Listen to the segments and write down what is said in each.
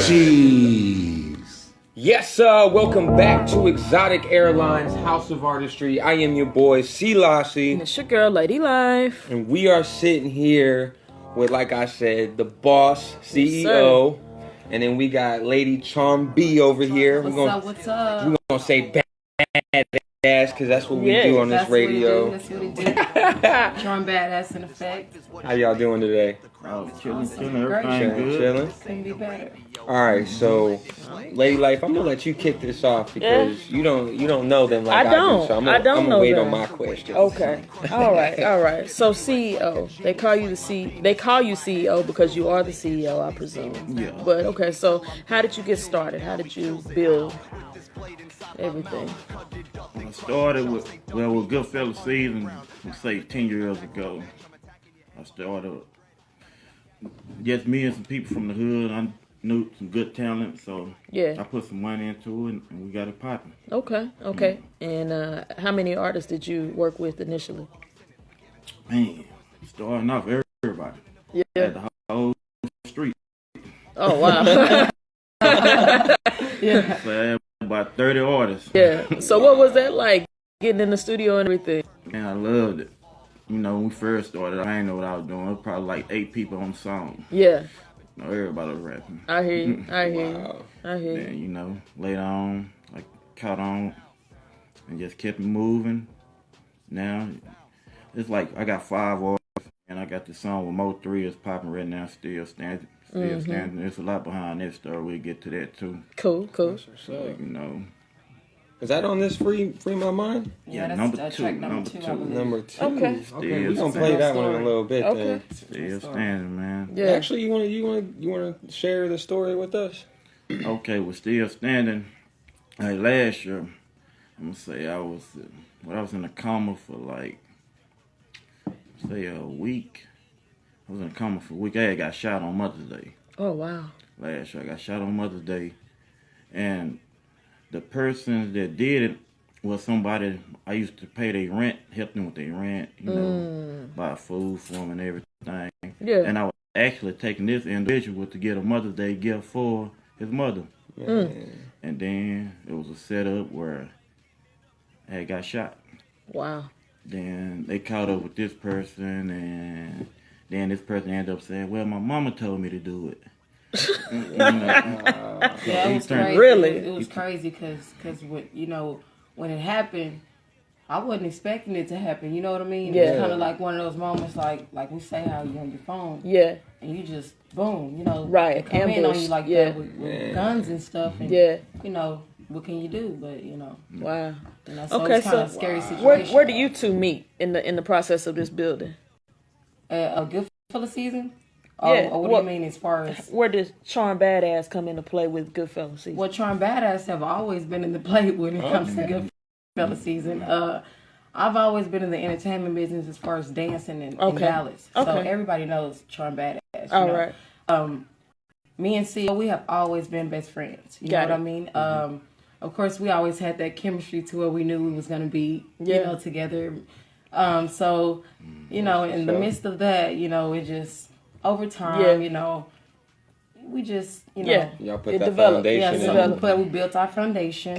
Jeez. Yes, welcome back to Exotic Airlines House of Artistry. I am your boy, C. Lassie. And it's your girl, Lady Life. And we are sitting here with, like I said, the boss, CEO. And then we got Lady Charm B over here. What's up? We're going to say badass because that's what we do on this radio. That's what we do. Charm badass in effect. How y'all doing today? Oh, chilling, everything good. Chilling. Couldn't be better. All right, so Lady Life, I'm gonna let you kick this off because you don't know them like I do. So I'm gonna wait on my question. Okay. All right. So CEO, they call you CEO because you are the CEO, I presume. Yeah. But okay, so how did you get started? How did you build everything? I started with Goodfella season, say 10 years ago. I started just me and some people from the hood. I knew some good talent, so I put some money into it, and we got it popping. Okay. And how many artists did you work with initially? Man, starting off everybody. Yeah. At the whole street. Oh, wow. Yeah. So I had about 30 artists. Yeah. So what was that like, getting in the studio and everything? Man, I loved it. You know, when we first started, I didn't know what I was doing. It was probably like 8 people on the song. Yeah. You know, everybody was rapping. I hear you. Then, you know, later on, I caught on and just kept it moving. Now, it's like I got 5 artists, and I got the song with Mo 3 is popping right now, still standing. There's a lot behind this story. We'll get to that, too. Cool. So, you know. Is that on this Free My Mind? Yeah, that's number two. Number two. Okay. We're gonna play that one in a little bit. Okay. Still standing, man. Yeah. Actually, you wanna share the story with us? Okay, we're still standing. Last year, I'm gonna say I was in a coma for like say a week. I was in a coma for a week. I had got shot on Mother's Day. Oh, wow. Last year I got shot on Mother's Day, and the person that did it was somebody I used to pay their rent, help them with their rent, you know, buy food for them and everything. Yeah. And I was actually taking this individual to get a Mother's Day gift for his mother. And then it was a setup where I had got shot. Wow. Then they caught up with this person, and then this person ended up saying, well, my mama told me to do it. Yeah, it was crazy. Really? It was crazy because when it happened, I wasn't expecting it to happen. You know what I mean? Yeah. It's kind of like one of those moments, like we say how you on your phone. Yeah. And you just boom, you know, right? They come in on you like that with guns and stuff. And, you know, what can you do? But you know. Wow. You know, so it's kind of a scary situation. Where do you two meet in the process of this building? A Goodfella season. Yeah. Or what do you mean as far as... Where does Charm Badass come into play with Goodfella season? Well, Charm Badass have always been in the play when it comes to Goodfella season. I've always been in the entertainment business as far as dancing and ballads. So everybody knows Charm Badass. All right. Me and CEO, we have always been best friends. You know what I mean? Of course, we always had that chemistry to where we knew we was going to be, you know, together. So, you know, in the midst of that, you know, it just... Over time, you know, we just, you know, y'all put that foundation. Yeah, so we built our foundation,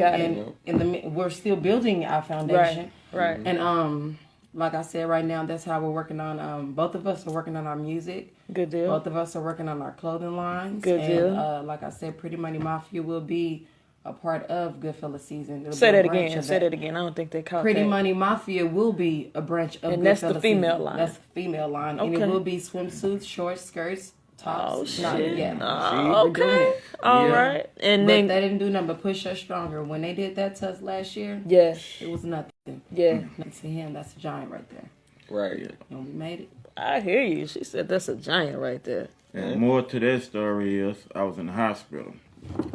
and we're still building our foundation. Right. And like I said, right now, that's how we're working on. Both of us are working on our music. Good deal. Both of us are working on our clothing lines. Good deal. Like I said, Pretty Money Mafia will be a part of Goodfella season. Say that again. I don't think they caught Pretty that. Money Mafia will be a branch of Goodfella. And that's the female line. That's the female line. Okay. And it will be swimsuits, shorts, skirts, tops. Oh, shit. Okay. All right. And then they didn't do nothing but push us stronger. When they did that to us last year, it was nothing. Yeah. Next to him, that's a giant right there. Right. And we made it. I hear you. She said that's a giant right there. And more to that story is I was in the hospital.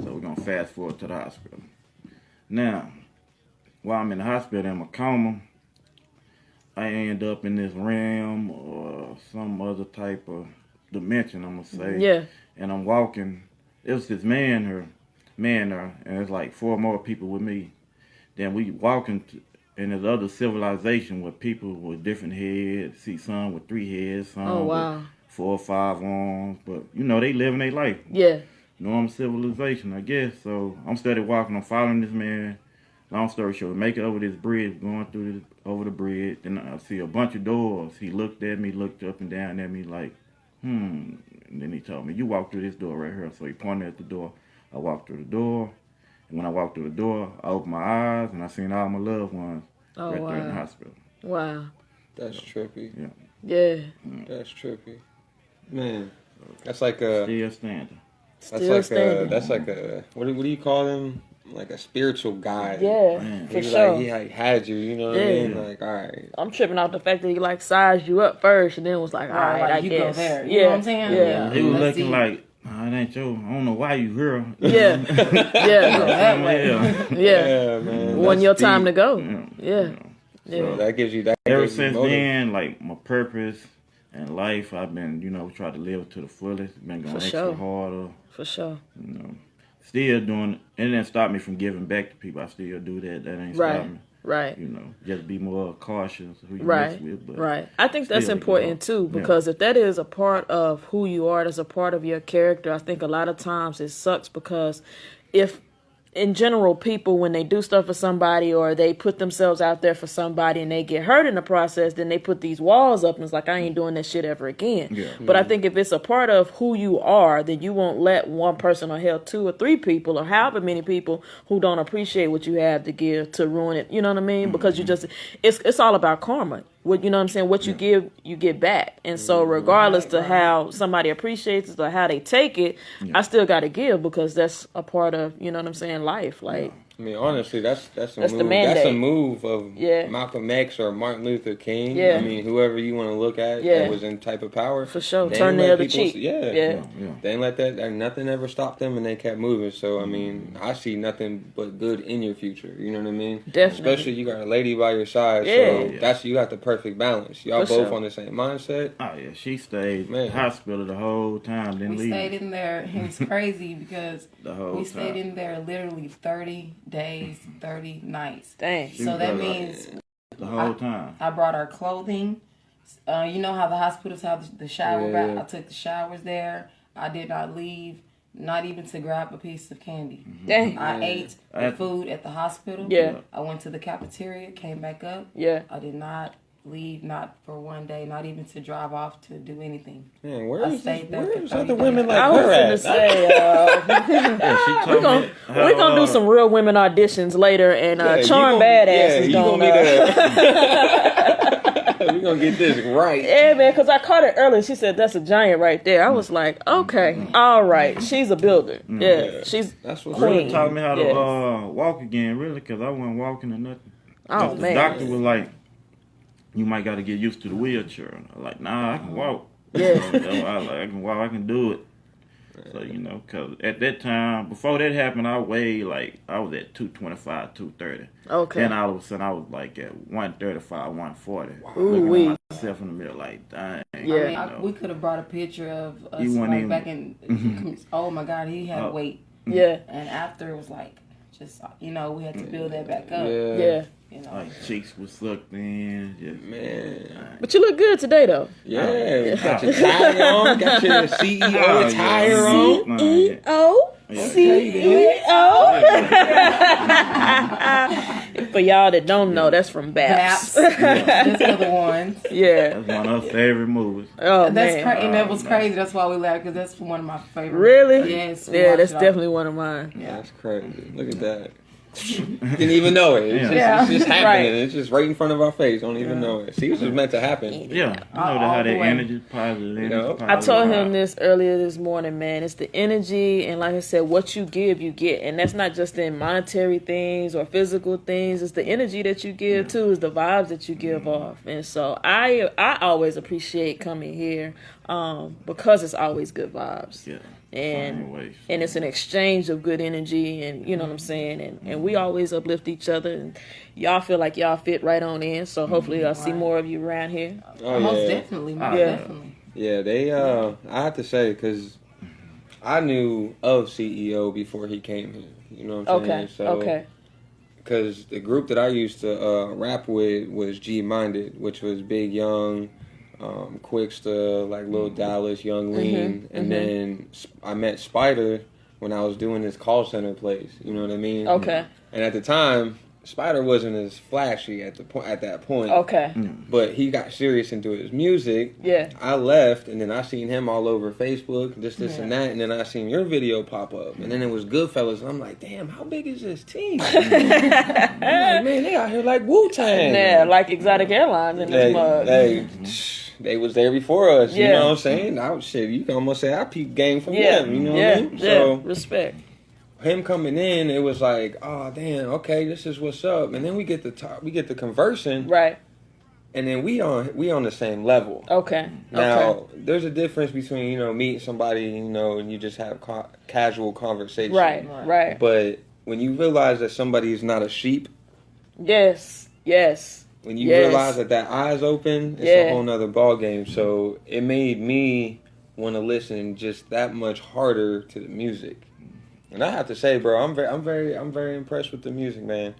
So we're going to fast forward to the hospital. Now, while I'm in the hospital in my coma, I end up in this realm or some other type of dimension, I'm going to say. Yeah. And I'm walking. It was this man there, and it's like 4 more people with me. Then we walking in this other civilization with people with different heads. See some with 3 heads, some with 4 or 5 arms. But, you know, they living their life. Yeah. normal civilization, I guess. So I'm steady walking. I'm following this man. Long story short, make it over this bridge, going through over the bridge. Then I see a bunch of doors. He looked at me, looked up and down at me like, And then he told me, you walk through this door right here. So he pointed at the door. I walked through the door. And when I walked through the door, I opened my eyes and I seen all my loved ones there in the hospital. Wow. That's trippy. Yeah. That's trippy. Man, that's like a... Still standing. That's like a... What do you call them? Like a spiritual guide. Yeah, Man. for sure. Like, he had you, you know what I mean? Like, all right. I'm tripping off the fact that he like sized you up first and then was like, all right, like, I you guess. Go there. You know what I'm saying? Yeah. He was looking like, it ain't you. I don't know why you here. Yeah. That way. Yeah, man. When your time to deep. go. Yeah. So that gives you that. Ever since then, like my purpose in life, I've been, try to live to the fullest. Been going extra harder. For sure. Still doing it. It didn't stop me from giving back to people. I still do that. That ain't stop me. Right. Just be more cautious who you Right. mix with. But right. I think that's important too, because if that is a part of who you are, that's a part of your character, I think a lot of times it sucks because if in general, people, when they do stuff for somebody or they put themselves out there for somebody and they get hurt in the process, then they put these walls up and it's like, I ain't doing this shit ever again. Yeah. But I think if it's a part of who you are, then you won't let one person or hell 2 or 3 people or however many people who don't appreciate what you have to give to ruin it. You know what I mean? Because you just, it's all about karma. What, you know what I'm saying? What you give, you get back. And so regardless to how somebody appreciates it or how they take it, I still got to give because that's a part of, you know what I'm saying, life. Like, I mean, honestly, that's a move. the mandate. That's a move of Malcolm X or Martin Luther King. Yeah. I mean, whoever you want to look at that was in type of power. For sure. Turn the other cheek. They ain't let that, nothing ever stopped them and they kept moving. So, I mean, I see nothing but good in your future. You know what I mean? Definitely. Especially you got a lady by your side. So, you got the perfect balance. Y'all both on the same mindset. Oh, yeah. She stayed in the hospital the whole time. Didn't leave. We stayed in there. It was crazy because we stayed in there literally 30 days, 30 nights. Dang. So that means the whole time. I brought our clothing. You know how the hospitals have the shower bath? I took the showers there. I did not leave, not even to grab a piece of candy. Dang. I ate the food at the hospital. Yeah. I went to the cafeteria, came back up. Yeah. I did not leave, not for one day, not even to drive off to do anything. Man, where's other days. women like I was her gonna at? say, we're gonna do some real women auditions later, and Charm Badass is going We're gonna get this right. Yeah, man, because I caught it earlier. She said, that's a giant right there. I was like, okay, all right. She's a builder. Yeah, she's That's what's queen. Taught me how to walk again, really, because I wasn't walking or nothing. Oh, the man. doctor was like, you might got to get used to the wheelchair. And I was like, nah, I can walk. Yeah. I was like, I can walk, I can do it. So, because at that time, before that happened, I weighed I was at 225, 230. Okay. Then all of a sudden, I was like at 135, 140. Ooh, looking at myself in the mirror like, dang. Yeah. I mean, we could have brought a picture of us even- back in, oh my God, he had weight. Yeah. And after it was like, just, we had to build that back up. Yeah. Like cheeks was sucked in. Just, Man. But you look good today, though. Yeah. Got your tie on. Got your CEO attire on. CEO. For y'all that don't know, that's from Baps. That's the other ones. Yeah. That's one of her favorite movies. Oh, That's man. and that was crazy. That's why we laughed, because that's one of my favorites. Really? Yes. Yeah, that's definitely one of mine. Yeah. That's crazy. Look at that. Didn't even know it. It's just happening. Right. It's just right in front of our face. Don't even know it. See, this was meant to happen. Yeah. How that energy, positive energy. I told him this earlier this morning, man. It's the energy, and like I said, what you give, you get. And that's not just in monetary things or physical things. It's the energy that you give, too. It's the vibes that you give off. And so I always appreciate coming here because it's always good vibes. Yeah. And it's an exchange of good energy, and you know what I'm saying, and we always uplift each other, and y'all feel like y'all fit right on in, so hopefully I'll see more of you around here. Most definitely. Yeah, they I have to say, because I knew of CEO before he came here, you know what I'm saying? So, because the group that I used to rap with was G-Minded, which was Big Young, Quickster, like Lil Dallas, Young Lean, and then I met Spider when I was doing this call center place. You know what I mean? Okay. And at the time, Spider wasn't as flashy at that point. Okay. But he got serious into his music. Yeah. I left, and then I seen him all over Facebook, this and that, and then I seen your video pop up, and then it was Goodfellas, and I'm like, damn, how big is this team? I'm like, man, they out here like Wu-Tang. Yeah, like Exotic Airlines in this mug. They was there before us, you know what I'm saying? Shit, you can almost say I peeped game from them, you know what I mean? So, respect. Him coming in, it was like, oh damn, okay, this is what's up, and then we get to conversing, right? And then we on the same level. Okay. Now there's a difference between meeting somebody and you just have casual conversation, right. But when you realize that somebody is not a sheep, yes. When you realize that eye's open, it's a whole nother ball game. So it made me want to listen just that much harder to the music. And I have to say, bro, I'm very impressed with the music, man.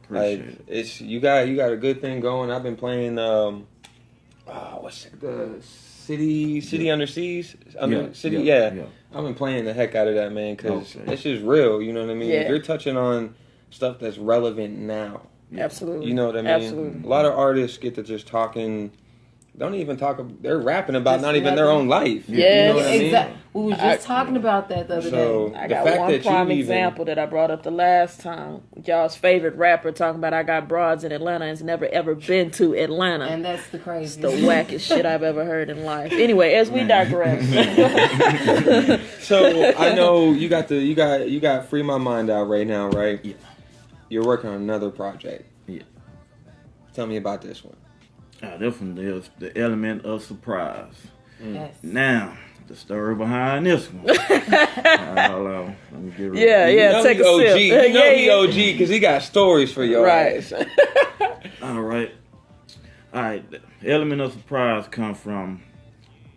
It's you got a good thing going. I've been playing what's it, the City Under Seas? I've been playing the heck out of that, man, because it's just real, you know what I mean? You're touching on stuff that's relevant now. Absolutely. You know what I mean? Absolutely. A lot of artists get to just don't even talk. They're rapping about not even their own life. Yeah, you know what I mean? Exactly. We were just talking about that the other day. I got one prime example that I brought up the last time. Y'all's favorite rapper talking about I got broads in Atlanta and has never ever been to Atlanta. And that's the craziest. It's the wackest shit I've ever heard in life. Anyway, as we digress. So I know you got Free My Mind out right now, right? Yeah. You're working on another project. Yeah. Tell me about this one. This one is the element of surprise. Yes. Now, the story behind this one. Hold on. Let me get ready. Take a OG. sip. You know he OG because he got stories for your ass. All right. The element of surprise come from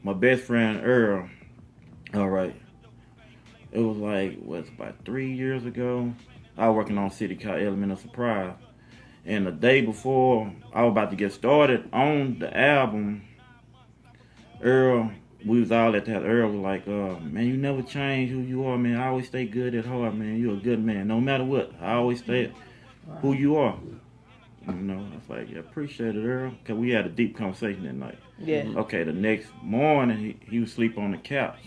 my best friend Earl. All right. It was about 3 years ago. I was working on City called Element of Surprise. And the day before I was about to get started on the album, Earl, we was all at that. Earl was like, man, you never change who you are, man. I always stay good at heart, man. You're a good man. No matter what, I always stay who you are. I was like, yeah, appreciate it, Earl. Because we had a deep conversation that night. Yeah. Okay, the next morning, he was asleep on the couch.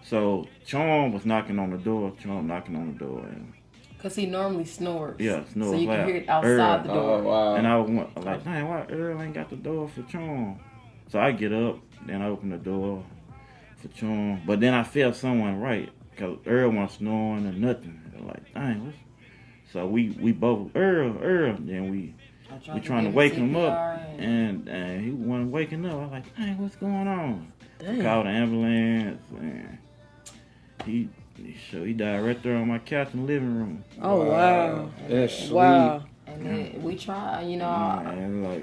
So Charm was knocking on the door. And because he normally snores. Yeah, snores. So you can hear it outside the door. Oh, wow. And I was like, dang, why Earl ain't got the door for Charm? So I get up, then I open the door for Charm. But then I felt someone right, because Earl wasn't snoring or nothing. Like, dang, so we both, Earl, then we trying to wake him up. And he wasn't waking up. I was like, dang, what's going on? Dang. Called the ambulance, and he died right there on my couch in the living room. Oh, wow. That's sweet. Wow. And then we try,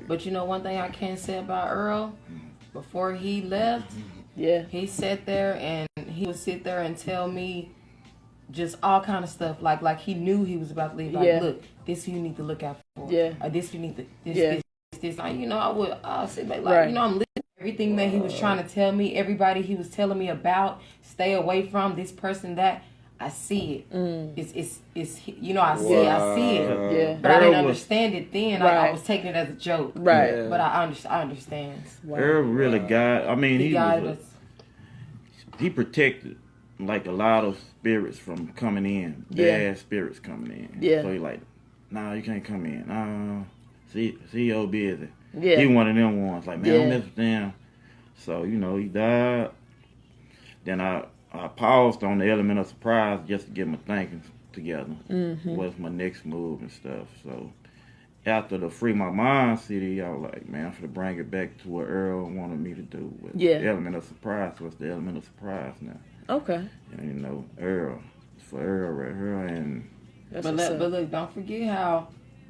but one thing I can say about Earl, before he left, he sat there and he would sit there and tell me just all kind of stuff. Like he knew he was about to leave. Like, look, this you need to look out for. Yeah. This you need to, this. I'll sit back, I'm listening to everything that he was trying to tell me, everybody he was telling me about, stay away from, this person, that. I see it. It's I see it. Yeah. But I didn't understand it then. I was taking it as a joke. Right. Yeah. But I understand. Earl really he protected a lot of spirits from coming in. Bad spirits coming in. Yeah. So he like, nah, you can't come in. CEO busy. Yeah. He one of them ones. Like, man, don't mess with them. So, he died. Then I paused on the element of surprise just to get my thinking together. What's my next move and stuff. So after the Free My Mind CD, I was like, man, I'm going to bring it back to what Earl wanted me to do. With the element of surprise. What's the element of surprise now? Okay. And Earl. It's for Earl right here. And but look, don't forget how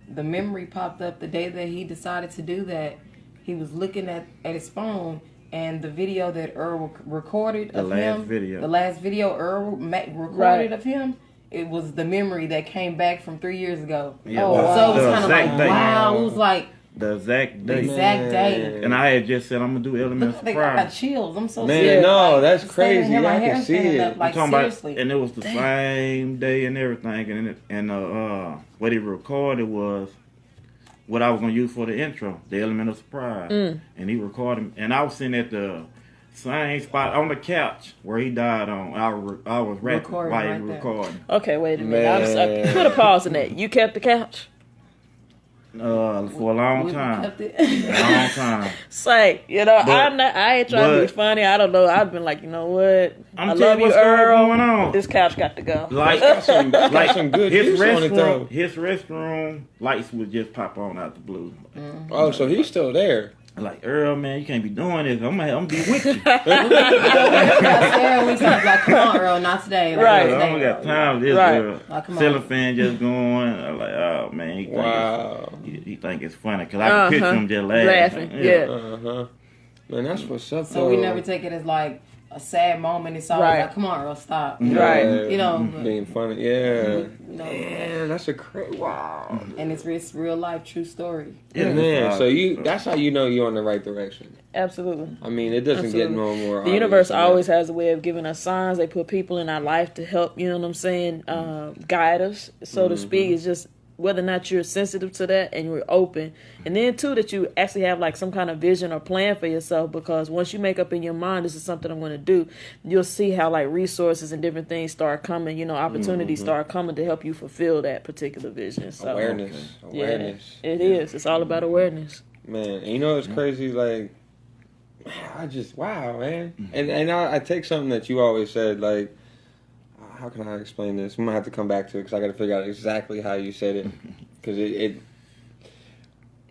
the memory popped up the day that he decided to do that. He was looking at his phone. And the video that Earl recorded of him, the last video Earl recorded of him, it was the memory that came back from 3 years ago. Yeah, so it was kind of like, wow. It was like, The exact day. Exact day. And I had just said I'm gonna do Element of I got Surprise. chills. I'm so Man, serious. no, that's crazy. My I hair can see standing it. up, like, I'm talking seriously. about, and it was the same day and everything. And what he recorded was what I was gonna use for the intro, the Element of Surprise. And he recorded, and I was sitting at the same spot on the couch where he died on. I was rapping while he was recording. Okay, wait a minute. Put a pause in that. You kept the couch? For a long time. A long time. Say, I ain't trying to be funny. I don't know. I've been like, you know what? I love you, Earl. Going on. This couch got to go. Like some good his use on it, though. His restroom lights would just pop on out the blue. Oh, so he's still there. Like, Earl, man, you can't be doing this. I'm gonna be with you. We like, come on, Earl, not today. Like, right. I don't got time for this. Right. Like, cellophane just going. I'm like, oh, man. He think it's funny. Because I can picture him just laughing. Yeah. Man, that's what's up, So we never take it as like a sad moment. It's always like, come on, Earl, stop. Right. Being funny. Yeah. Yeah, that's a crazy. Wow. And it's real life, true story. Yeah, man. So that's how you know you're on the right direction. Absolutely. I mean, it doesn't get no more. The universe always has a way of giving us signs. They put people in our life to help, you know what I'm saying, guide us, so to speak. It's just whether or not you're sensitive to that and you're open. And then, too, that you actually have, like, some kind of vision or plan for yourself, because once you make up in your mind, this is something I'm going to do, you'll see how, like, resources and different things start coming, opportunities start coming to help you fulfill that particular vision. So, awareness. Yeah, it is. It's all about awareness. Man, and it's crazy, like, wow, man. And I take something that you always said, like, how can I explain this? I'm going to have to come back to it because I got to figure out exactly how you said it. Because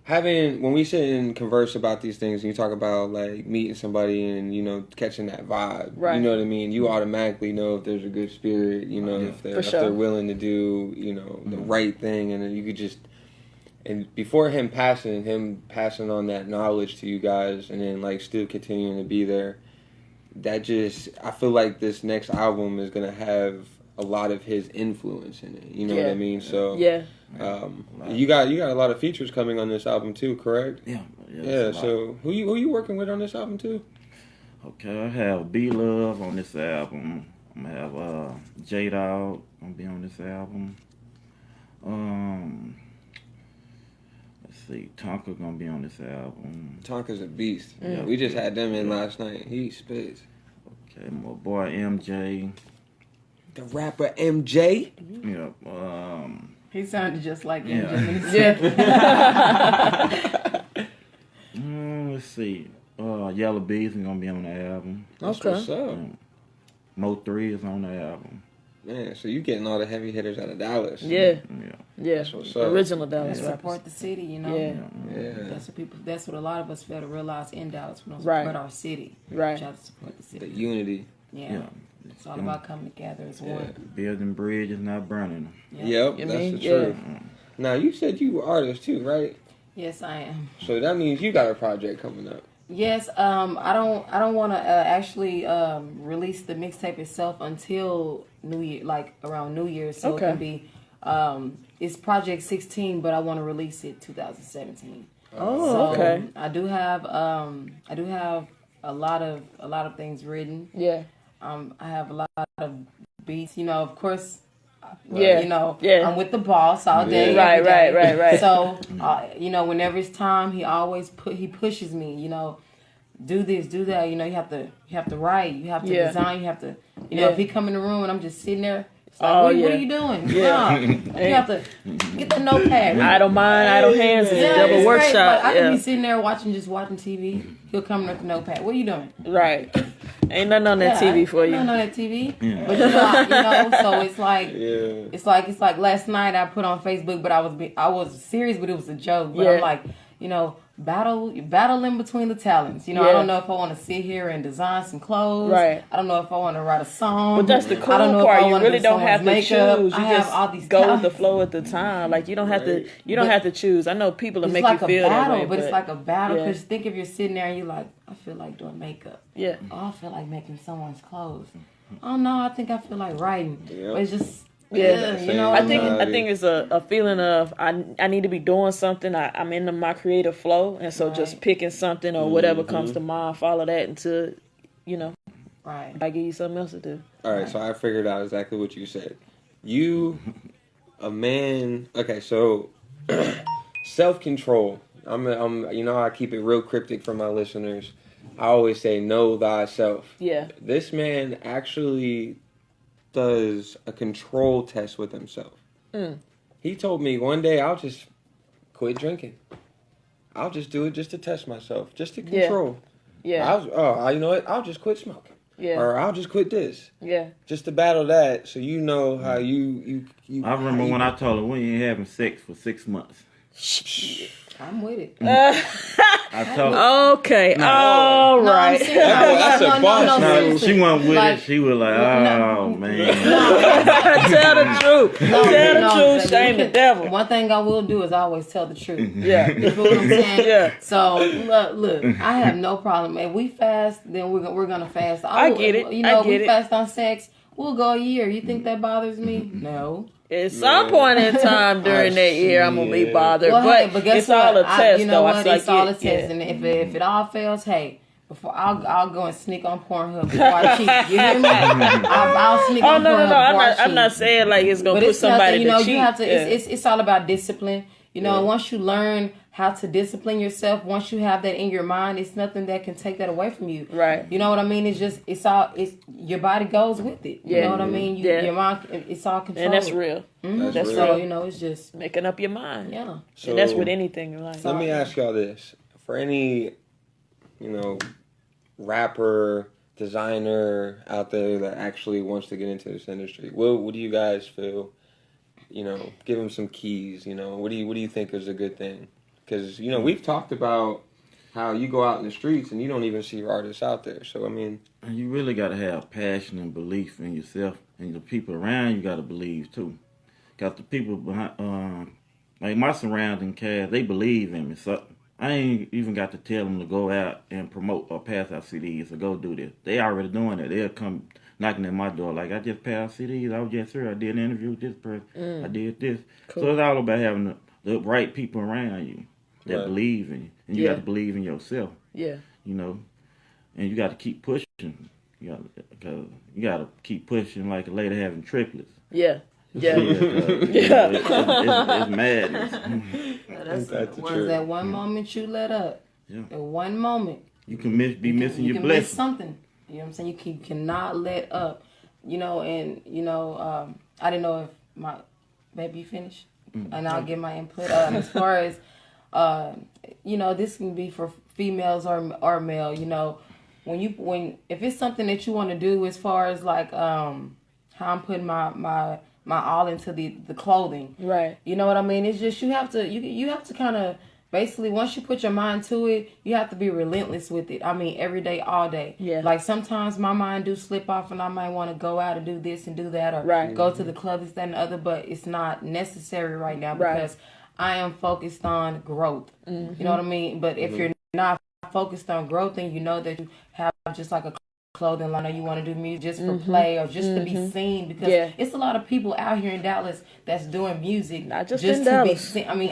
when we sit and converse about these things, and you talk about, like, meeting somebody and, catching that vibe, right. You know what I mean? You automatically know if there's a good spirit, if they're willing to do, the right thing. And then you could just, and before him passing on that knowledge to you guys and then, like, still continuing to be there, I feel like this next album is going to have a lot of his influence in it. You know what I mean? So you got a lot of features coming on this album too, correct? Yeah. So who you working with on this album too? Okay, I have B Love on this album. I'm gonna have J Dog gonna be on this album. Let's see, Tonka gonna be on this album. Tonka's a beast. Yeah, we just had them in last night. He spits. Okay, my boy MJ. The rapper MJ. Yeah. He sounded just like MJ. Let's see. Yellow Bees is gonna be on the album. That's what's up. Mo 3 is on the album. Man, so you getting all the heavy hitters out of Dallas. Yeah. That's what's up. Original Dallas rappers. Support the city, Yeah. That's what a lot of us fail to realize in Dallas. We don't Right. support our city. Right. We try to support the city. The unity. Yeah. It's all about coming together as one. Building bridges, not burning them. Yep, that's the truth. Now, you said you were an artist too, right? Yes, I am. So that means you got a project coming up. Yes, I don't want to actually release the mixtape itself until New Year, like around New Year's. So it can be, it's Project 16, but I want to release it 2017. Oh, okay. I do have a lot of things written. Yeah. I have a lot of beats. Of course. I'm with the boss all day. Right. So, whenever it's time, he pushes me. Do this, do that. You have to write. You have to design. You have to. If he come in the room and I'm just sitting there. Like, what are you doing? Yeah. You have to get the notepad. Idle mind, idle hands is a double workshop. I could be sitting there watching TV. He'll come in with the notepad. What are you doing? Right. Ain't nothing on that TV for you. Nothing on that TV. Yeah. But so it's like it's like last night I put on Facebook, but I was serious, but it was a joke. But I'm like, battle in between the talents. I don't know if I want to sit here and design some clothes. Right. I don't know if I want to write a song. But that's the cool part. You really don't have to choose. You just all these go with the flow at the time. Like you don't have to. You don't have to choose. I know people will make you feel that way. But it's like a battle because think if you're sitting there and you're like, I feel like doing makeup. Yeah. Oh, I feel like making someone's clothes. Oh no, I think I feel like writing. Yep. But it's just Yeah, you know. I think it's a feeling of I need to be doing something. I'm in my creative flow, and so just picking something or whatever comes to mind, follow that until, right. I give you something else to do. All right, so I figured out exactly what you said. You, a man. Okay, so self-control. I keep it real cryptic for my listeners. I always say, know thyself. Yeah. This man actually does a control test with himself. He told me one day, I'll just quit drinking. I'll just do it just to test myself, just to control. Yeah. You know what? I'll just quit smoking. Yeah. Or I'll just quit this. Yeah. Just to battle that, so you know how you I remember when I told her we ain't having sex for 6 months. I'm with it. I told her. Okay. All right. That's a boss. No, she wasn't with it. She was like, oh, man. Tell the truth. Tell the truth. Shame the devil. One thing I will do is always tell the truth. Yeah. You feel what I'm saying? Yeah. So, look, I have no problem. If we fast, then we're going to fast. I get it. We fast on sex, we'll go a year. You think that bothers me? No. At some point in time during that year, I'm gonna be bothered. Well, but guess it's what? all a test, you know though. what? It's all a test, yeah. and if it all fails, hey, before I'll go and sneak on Pornhub before I cheat. You hear me? I'll sneak on Pornhub before I cheat. I'm not saying like it's gonna put somebody to cheat. You have to. It's all about discipline. Once you learn how to discipline yourself, once you have that in your mind, it's nothing that can take that away from you. Right. You know what I mean? It's your body goes with it. You know what I mean? Your mind, it's all controlled. And that's real. Mm-hmm. That's real. real. So, it's just making up your mind. Yeah. So, and that's with anything in life. Let me ask y'all this. For any, rapper, designer out there that actually wants to get into this industry, what do you guys feel? Give them some keys. What do you think is a good thing? Because we've talked about how you go out in the streets and you don't even see your artists out there. So I mean, you really got to have passion and belief in yourself, and the people around you got to believe too. Got the people behind, like my surrounding cast, they believe in me. So I ain't even got to tell them to go out and promote or pass out CDs or go do this. They already doing it. They'll come knocking at my door like, I just passed CDs. I was just here. I did an interview with this person. I did this. Cool. So it's all about having the right people around you that believe in you. And you got to believe in yourself. Yeah. And you got to keep pushing. You got to keep pushing like a lady having triplets. Yeah. Yeah. It's madness. That's that one moment you let up. Yeah. That one moment. You can be missing your blessing. You can miss something. You know what I'm saying? You cannot let up. I didn't know if maybe you finished, and I'll give my input. As far as, this can be for females or male. If it's something that you want to do, as far as like how I'm putting my all into the clothing, right? You know what I mean? It's just you have to kind of. Basically, once you put your mind to it, you have to be relentless with it. I mean, every day, all day. Yeah. Like, sometimes my mind do slip off and I might want to go out and do this and do that or go to the club, this, that, and the other, but it's not necessary right now because I am focused on growth. Mm-hmm. You know what I mean? But if you're not focused on growth, then you know that you have just like a clothing line or you want to do music just for play or just to be seen because it's a lot of people out here in Dallas that's doing music not just in in Dallas. Be seen. I mean,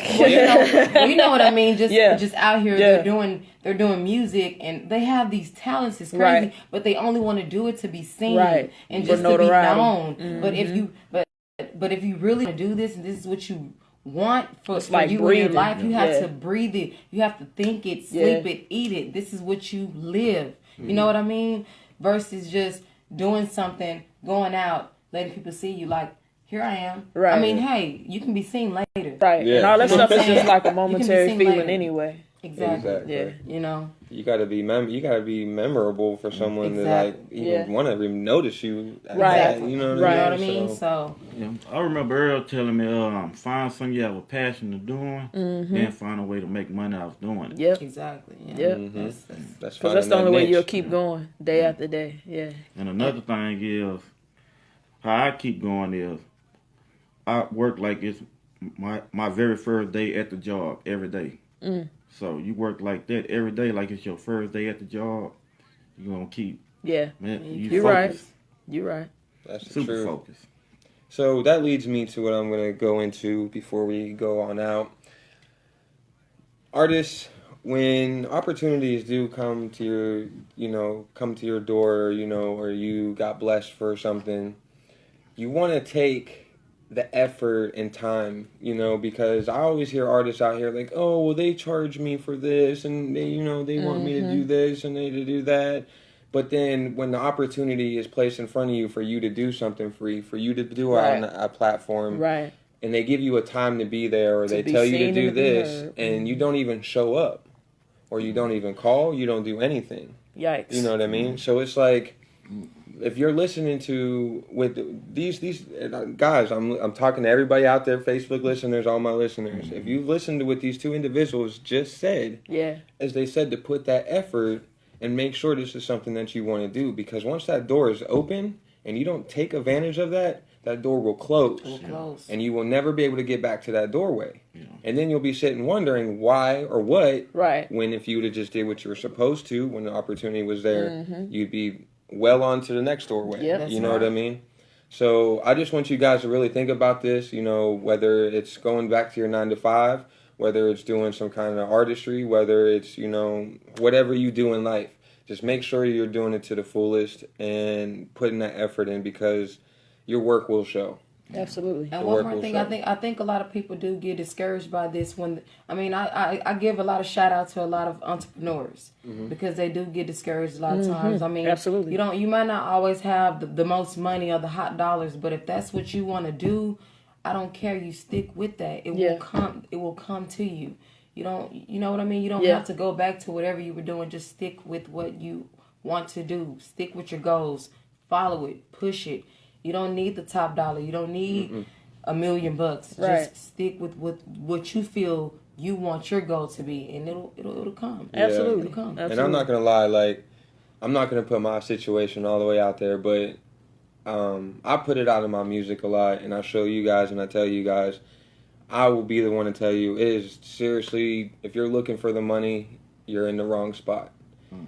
you know what I mean, just out here they're doing music and they have these talents, it's crazy, but they only want to do it to be seen and just to be known. But if you really want to do this and this is what you want for like you breathing. in your life, you have to breathe it, you have to think it, sleep it, eat it. This is what you live. You know what I mean? Versus just doing something, going out, letting people see you like, here I am. Right. I mean, hey, you can be seen later. Right. Yeah. And all that stuff is just like a momentary feeling anyway. Exactly. Yeah. You gotta be memorable for someone to like even want to notice you. Right. You know what I mean? So I remember Earl telling me, find something you have a passion to doing, then find a way to make money out of doing it. Yep. Exactly. Yeah. Yep. Because that's the only way you'll keep going day after day. Yeah. And another thing is, how I keep going is, I work like it's my very first day at the job every day. So you work like that every day, like it's your first day at the job. You're gonna keep. Yeah. Man, You're right. You're right. That's super true. focused. So that leads me to what I'm going to go into before we go on out. Artists, when opportunities do come to your door, or you got blessed for something, you want to take the effort and time, because I always hear artists out here like, oh, well, they charge me for this, and they want me to do this and they to do that. But then when the opportunity is placed in front of you for you to do something free, for you to do it on a platform, right, and they give you a time to be there, or they tell you to do this, and you don't even show up, or you don't even call, you don't do anything. Yikes. You know what I mean? So it's like, if you're listening to with these guys, I'm talking to everybody out there, Facebook listeners, all my listeners. If you've listened to what these two individuals just said, as they said, to put that effort and make sure this is something that you want to do, because once that door is open and you don't take advantage of that, that door will close. And you will never be able to get back to that doorway. And then you'll be sitting wondering why or what, when if you would have just did what you were supposed to when the opportunity was there, you'd be well on to the next doorway. You know what I mean? So I just want you guys to really think about this, whether it's going back to your 9 to 5, whether it's doing some kind of artistry, whether it's, whatever you do in life. Just make sure you're doing it to the fullest and putting that effort in, because your work will show. Absolutely. And one more thing, I think a lot of people do get discouraged by this. I give a lot of shout out to a lot of entrepreneurs, because they do get discouraged a lot of times. Absolutely. You might not always have the most money or the hot dollars, but if that's what you want to do, I don't care. You stick with that. It will come. It will come to you. You know what I mean? You don't have to go back to whatever you were doing. Just stick with what you want to do. Stick with your goals. Follow it. Push it. You don't need the top dollar. You don't need $1 million. Just stick with what you feel you want your goal to be, and it'll come. Absolutely. It'll come. Absolutely. And I'm not gonna lie, like, I'm not gonna put my situation all the way out there, but I put it out in my music a lot, and I show you guys and I tell you guys, I will be the one to tell you, it is seriously, if you're looking for the money, you're in the wrong spot.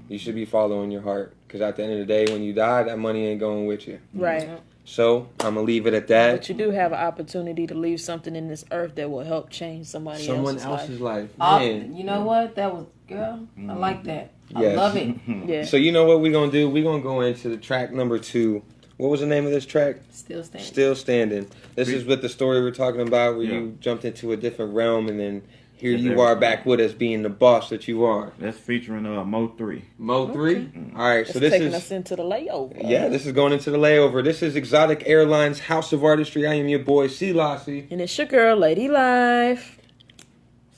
You should be following your heart, because at the end of the day, when you die, that money ain't going with you. Right. So I'm gonna leave it at that. But you do have an opportunity to leave something in this earth that will help change someone else's life. Man. You know what? That was, girl, I like that. I love it. Yeah. So you know what we're gonna do? We're gonna go into the track number 2. What was the name of this track? Still Standing. Still Standing. This is with the story we're talking about, where you jumped into a different realm, and then here you are back with us, being the boss that you are. That's featuring Mo 3. Mo 3? Okay. All right, so this taking is us into the layover. Yeah, this is going into the layover. This is Exotic Airlines House of Artistry. I am your boy, C. Lassie. And it's your girl, Lady Life.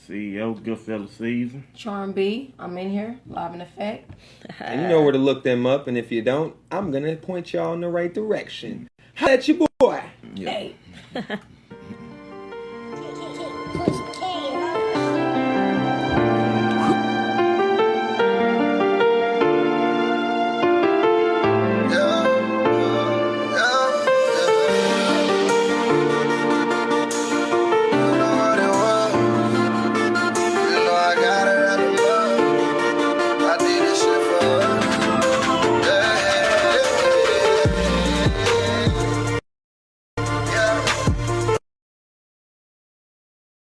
CEO, Goodfella Season. Charm B, I'm in here, live in effect. And you know where to look them up, and if you don't, I'm going to point y'all in the right direction. Holla at your boy. Yeah. Hey.